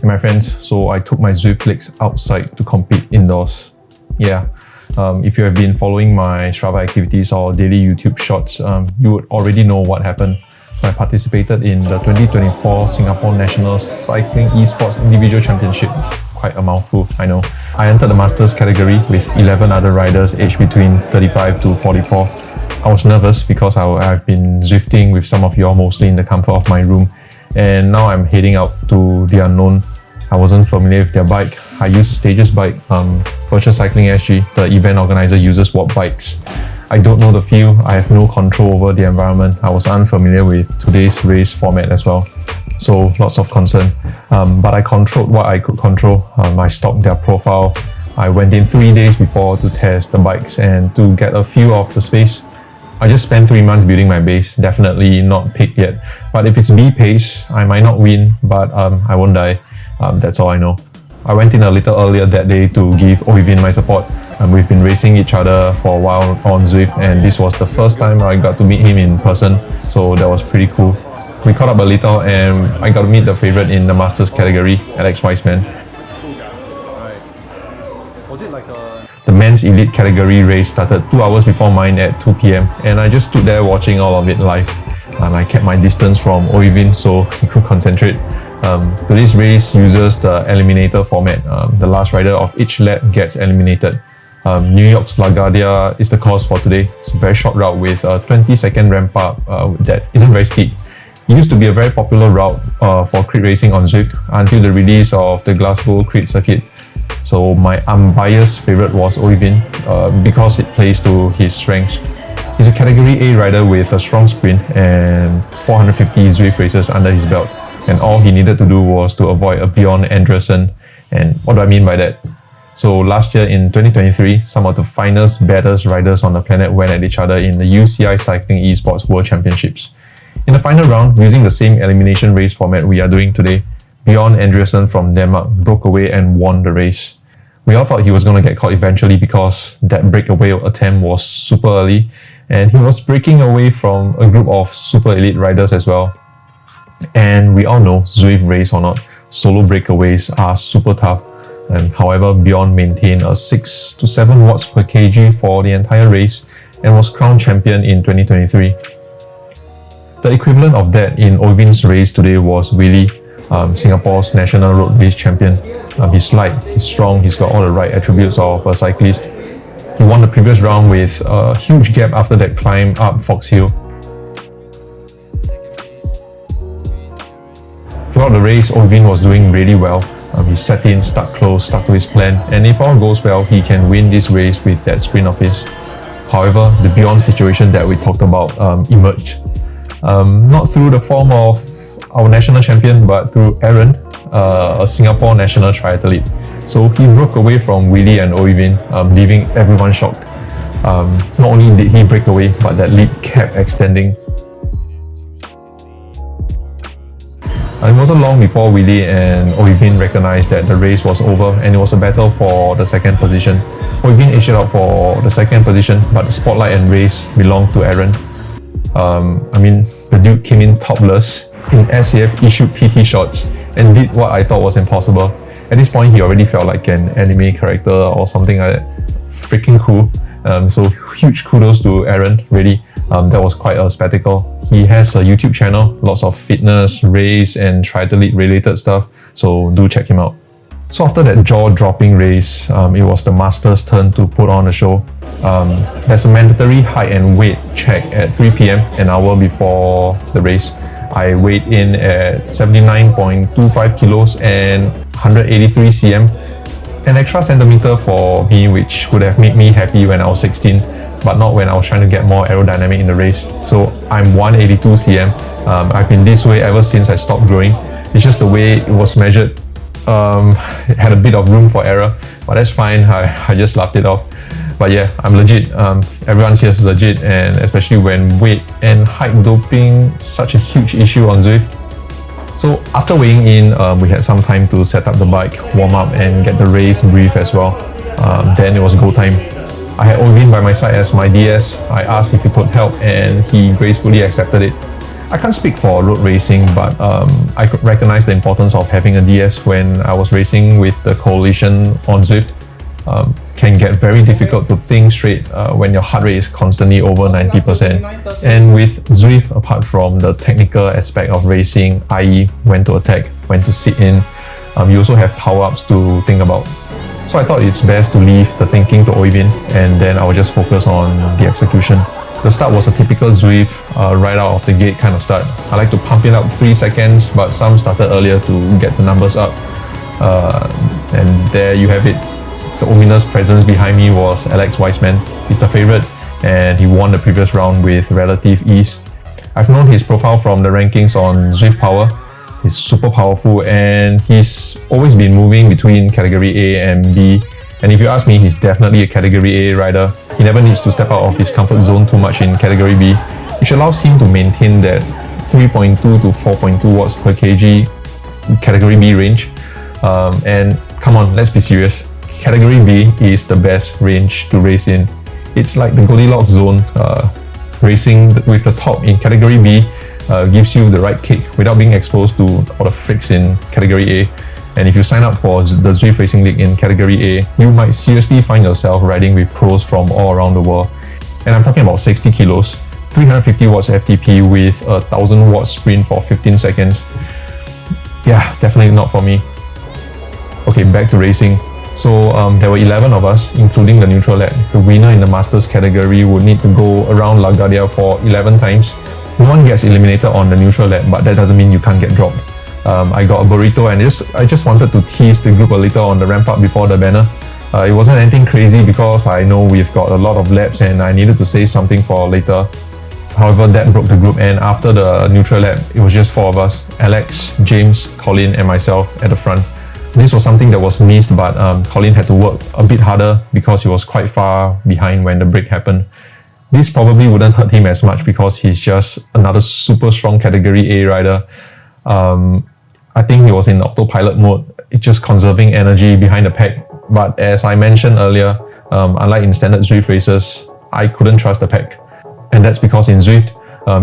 and my friends, so I took my Zwift legs outside to compete indoors. Yeah, if you have been following my Strava activities or daily YouTube shorts, you would already know what happened. I participated in the 2024 Singapore National Cycling ESports Individual Championship. Quite a mouthful, I know. I entered the Masters category with 11 other riders aged between 35 to 44. I was nervous because I've been Zwifting with some of y'all mostly in the comfort of my room, and now I'm heading out to the unknown. I wasn't familiar with their bike. I used a Stages bike. Virtual Cycling SG, the event organizer, uses what bikes. I don't know the field. I have no control over the environment. I was unfamiliar with today's race format as well, so lots of concern. But I controlled what I could control. I stalked their profile. I went in 3 days before to test the bikes and to get a feel of the space. I just spent 3 months building my base. Definitely not peak yet. But if it's B pace, I might not win, but I won't die. That's all I know. I went in a little earlier that day to give Oyvind my support. We've been racing each other for a while on Zwift, and this was the first time I got to meet him in person, so that was pretty cool. We caught up a little and I got to meet the favourite in the Masters category, Alex Weissman. The men's elite category race started 2 hours before mine at 2 PM, and I just stood there watching all of it live. I kept my distance from Oyvind so he could concentrate. Today's race uses the eliminator format. The last rider of each lap gets eliminated. New York's LaGuardia is the course for today. It's a very short route with a 20-second ramp up that isn't very steep. It used to be a very popular route for crit racing on Zwift until the release of the Glasgow crit circuit. So my unbiased favourite was Oyvind because it plays to his strengths. He's a Category A rider with a strong sprint and 450 Zwift races under his belt. And all he needed to do was to avoid a Bjorn Andresen. And what do I mean by that? So last year in 2023, some of the finest, baddest riders on the planet went at each other in the UCI Cycling Esports World Championships. In the final round, using the same elimination race format we are doing today, Bjorn Andresen from Denmark broke away and won the race. We all thought he was going to get caught eventually because that breakaway attempt was super early, and he was breaking away from a group of super elite riders as well. And we all know, Zwift race or not, solo breakaways are super tough. And however, Bjorn maintained a 6 to 7 watts per kg for the entire race and was crowned champion in 2023. The equivalent of that in Oyvind's race today was Willie, Singapore's national road race champion. He's light, he's strong, he's got all the right attributes of a cyclist. He won the previous round with a huge gap after that climb up Fox Hill. Throughout the race, Oyvind was doing really well. He set in, stuck close, stuck to his plan, and if all goes well, he can win this race with that sprint of his. However, the Bjorn situation that we talked about emerged. Not through the form of our national champion, but through Aaron, a Singapore national triathlete. So he broke away from Willie and Oyvind, leaving everyone shocked. Not only did he break away, but that lead kept extending. And it wasn't long before Willie and Oyvind recognised that the race was over and it was a battle for the second position. Oyvind edged it out for the second position, but the spotlight and race belonged to Aaron. The dude came in topless in SAF issued PT shots and did what I thought was impossible. At this point, he already felt like an anime character or something like that. Freaking cool. So huge kudos to Aaron, really. That was quite a spectacle. He has a YouTube channel, lots of fitness, race and triathlete related stuff, so do check him out. So after that jaw-dropping race, it was the Masters' turn to put on a show. There's a mandatory height and weight check at 3 PM, an hour before the race. I weighed in at 79.25 kilos and 183 cm. An extra centimeter for me, which would have made me happy when I was 16, but not when I was trying to get more aerodynamic in the race. So I'm 182 cm. I've been this way ever since I stopped growing. It's just the way it was measured. It had a bit of room for error, but that's fine. I just laughed it off. But yeah, I'm legit. Everyone here is legit, and especially when weight and height doping is such a huge issue on Zwift. So after weighing in, we had some time to set up the bike, warm up and get the race brief as well. Then it was go time. I had Oyvind by my side as my DS. I asked if he could help and he gracefully accepted it. I can't speak for road racing, but I could recognize the importance of having a DS when I was racing with the coalition on Zwift. Can get very difficult to think straight when your heart rate is constantly over 90%. And with Zwift, apart from the technical aspect of racing, i.e. when to attack, when to sit in, you also have power-ups to think about. So I thought it's best to leave the thinking to Oivin, and then I will just focus on the execution. The start was a typical Zwift, right out of the gate kind of start. I like to pump it up 3 seconds, but some started earlier to get the numbers up. And there you have it. The ominous presence behind me was Alex Weissman. He's the favourite, and he won the previous round with relative ease. I've known his profile from the rankings on Zwift Power. He's super powerful, and he's always been moving between category A and B. And if you ask me, he's definitely a category A rider. He never needs to step out of his comfort zone too much in category B, which allows him to maintain that 3.2 to 4.2 watts per kg category B range. And come on, let's be serious. Category B is the best range to race in. It's like the Goldilocks zone. Racing with the top in category B gives you the right kick without being exposed to all the freaks in category A. And if you sign up for the Zwift Racing League in category A, you might seriously find yourself riding with pros from all around the world. And I'm talking about 60 kilos, 350 watts FTP with a 1000 watt sprint for 15 seconds. Yeah, definitely not for me. Okay, back to racing. So there were 11 of us, including the neutral lap. The winner in the Masters category would need to go around LaGuardia for 11 times. No one gets eliminated on the neutral lap, but that doesn't mean you can't get dropped. I got a burrito, and I just wanted to tease the group a little on the ramp up before the banner. It wasn't anything crazy because I know we've got a lot of laps and I needed to save something for later. However, that broke the group, and after the neutral lap, it was just 4 of us: Alex, James, Colin and myself at the front. This was something that was missed, but Colin had to work a bit harder because he was quite far behind when the break happened. This probably wouldn't hurt him as much because he's just another super strong category A rider. I think he was in autopilot mode, just conserving energy behind the pack. But as I mentioned earlier, unlike in standard Zwift races, I couldn't trust the pack. And that's because in Zwift,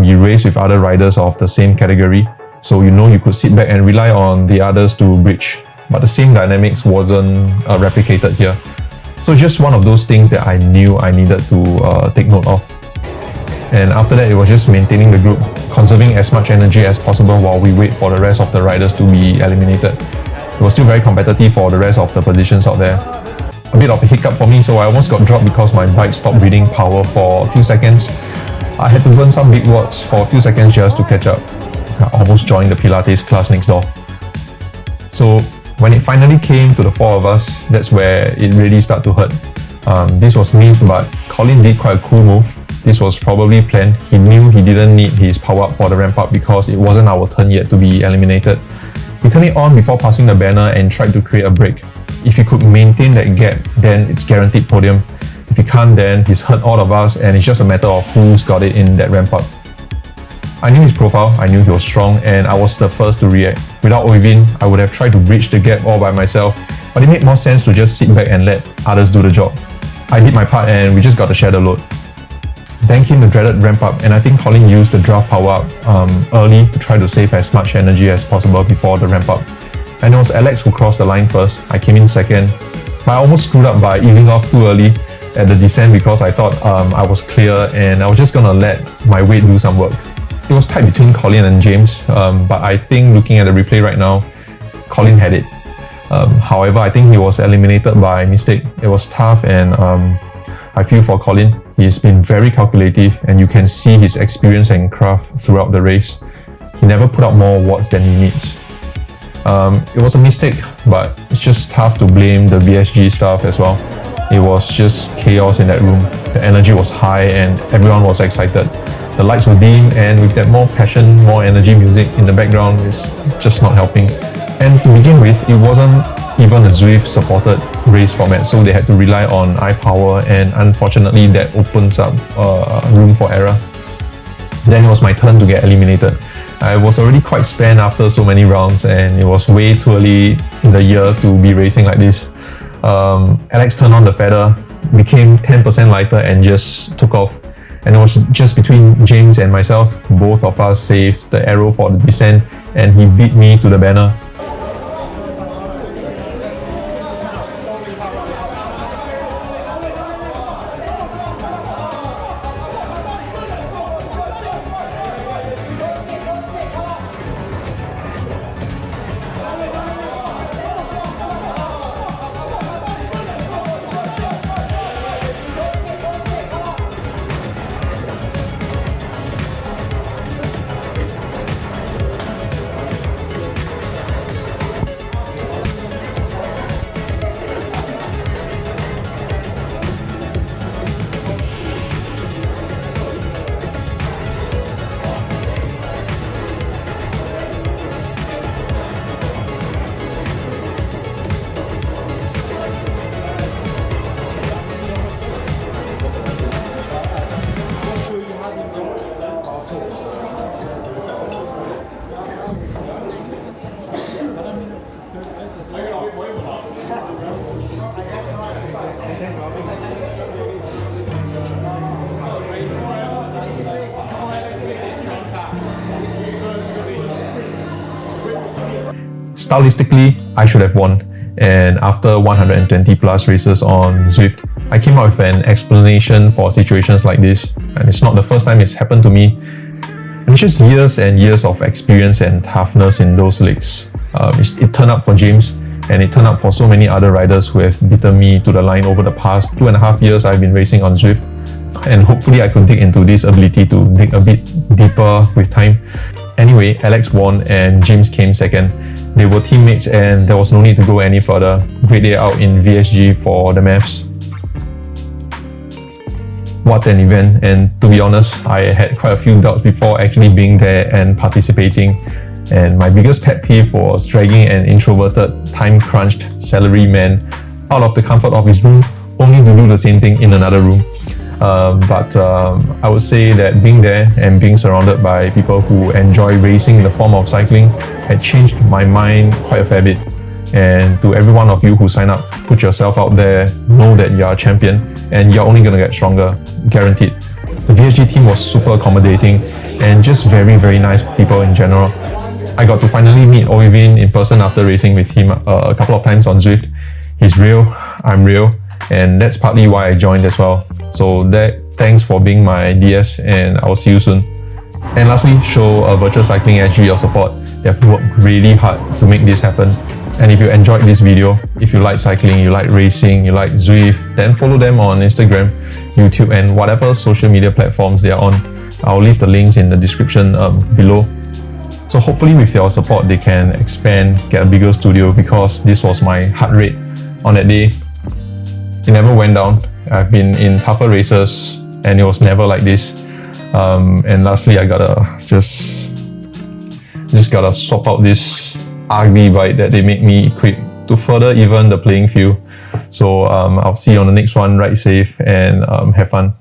you race with other riders of the same category, so you know you could sit back and rely on the others to bridge. But the same dynamics wasn't replicated here. So just one of those things that I knew I needed to take note of. And after that, it was just maintaining the group, conserving as much energy as possible while we wait for the rest of the riders to be eliminated. It was still very competitive for the rest of the positions out there. A bit of a hiccup for me, so I almost got dropped because my bike stopped breathing power for a few seconds. I had to burn some big watts for a few seconds just to catch up. I almost joined the Pilates class next door. So when it finally came to the 4 of us, that's where it really started to hurt. This was missed, but Colin did quite a cool move. This was probably planned. He knew he didn't need his power up for the ramp up because it wasn't our turn yet to be eliminated. He turned it on before passing the banner and tried to create a break. If he could maintain that gap, then it's guaranteed podium. If he can't, then he's hurt all of us, and it's just a matter of who's got it in that ramp up. I knew his profile, I knew he was strong, and I was the first to react. Without Oivin, I would have tried to bridge the gap all by myself, but it made more sense to just sit back and let others do the job. I did my part and we just got to share the load. Then came the dreaded ramp up, and I think Colin used the draft power up early to try to save as much energy as possible before the ramp up. And it was Alex who crossed the line first. I came in second, but I almost screwed up by easing off too early at the descent because I thought I was clear and I was just gonna let my weight do some work. It was tight between Colin and James, but I think looking at the replay right now, Colin had it. However, I think he was eliminated by mistake. It was tough, and I feel for Colin. He's been very calculative, and you can see his experience and craft throughout the race. He never put out more watts than he needs. It was a mistake, but it's just tough to blame the VSG staff as well. It was just chaos in that room. The energy was high and everyone was excited. The lights were dim, and with that more passion, more energy music in the background, it's just not helping. And to begin with, it wasn't even a Zwift supported race format, so they had to rely on eye power, and unfortunately that opens up room for error. Then it was my turn to get eliminated. I was already quite spent after so many rounds, and it was way too early in the year to be racing like this. Alex turned on the feather, became 10% lighter and just took off. And it was just between James and myself. Both of us saved the arrow for the descent, and he beat me to the banner. Stylistically, I should have won, and after 120 plus races on Zwift, I came up with an explanation for situations like this, and it's not the first time it's happened to me. And it's just years and years of experience and toughness in those leagues. It turned up for James, and it turned up for so many other riders who have beaten me to the line over the past 2.5 years I've been racing on Zwift. And hopefully I could dig into this ability to dig a bit deeper with time. Anyway, Alex won and James came second. They were teammates and there was no need to go any further. Great day out in VSG for the Mavs. What an event, and to be honest, I had quite a few doubts before actually being there and participating. And my biggest pet peeve was dragging an introverted, time-crunched salary man out of the comfort of his room only to do the same thing in another room. But I would say that being there and being surrounded by people who enjoy racing in the form of cycling had changed my mind quite a fair bit. And to every one of you who sign up, put yourself out there, know that you are a champion and you're only going to get stronger, guaranteed. The VSG team was super accommodating and just very, very nice people in general. I got to finally meet Oivin in person after racing with him a couple of times on Zwift. He's real, I'm real, and that's partly why I joined as well. So thanks for being my DS, and I'll see you soon. And lastly, show Virtual Cycling SG your support. They have worked really hard to make this happen. And if you enjoyed this video, if you like cycling, you like racing, you like Zwift, then follow them on Instagram, YouTube, and whatever social media platforms they are on. I'll leave the links in the description below. So hopefully with your support, they can expand, get a bigger studio, because this was my heart rate on that day. It never went down. I've been in tougher races and it was never like this. And lastly, I gotta just gotta swap out this ugly bike that they make me equip to further even the playing field. So I'll see you on the next one. Ride safe and have fun.